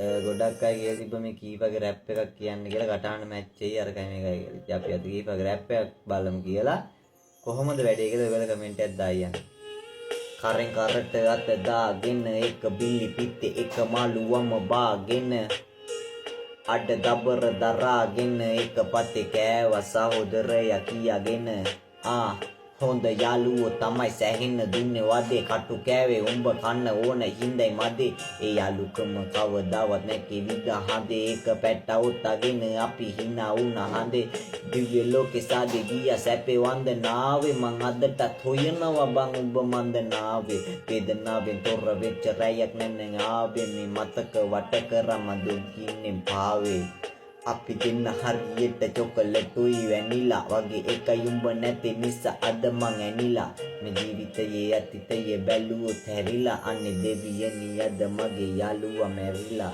ගොඩක් අය කියලා තිබ්බ මේ කීපගේ රැප් එකක් කියන්න කියලා කටහඬ මැච් එයි අරකයි මේකයි කියලා. ඉතින් අපි අද කීපගේ රැප් එකක් බලමු කියලා. කොහොමද වැඩේ කියලා ඔයගොල්ලෝ කමෙන්ට් එකක් දාන්න. කරෙන් කරට අත දාගෙන එක බිලි පිටේ එක මාළුවම බාගෙන අඩ දබර දරාගෙන එක පතේ කෑවා සහෝදරයා කියාගෙන හොඳ යාළුවෝ තමයි සැහෙන්න දුන්නේ වදේ කටු කෑවේ උඹ කන්න ඕන හින්දයි මදේ ඒ යාළුකම කවදාවත් නැකේ විගහඳේ එක පැට්ටවුත් අගෙන අපි hina වුණා හඳේ දිව්‍ය ලෝකේ සාදේ ගියා සැපේ වන්දනාවේ මං අදටත් හොයනවා බං උඹ මන්දනාවේ වේදනාවෙන් තොර වෙච්ච රැයක් නැන්න ආවේ මේ මතක වට කරම දුකින්නේ පාවේ අපි දෙන්න හරියට චොකලටුයි වැනිලා වගේ එකයි උඹ නැති නිසා අද මං ඇනිලා මේ ජීවිතයේ අතීතයේ බැලුවොත් හැරිලා අනේ දෙවියනි අද මගේ යාළුවා මැරිලා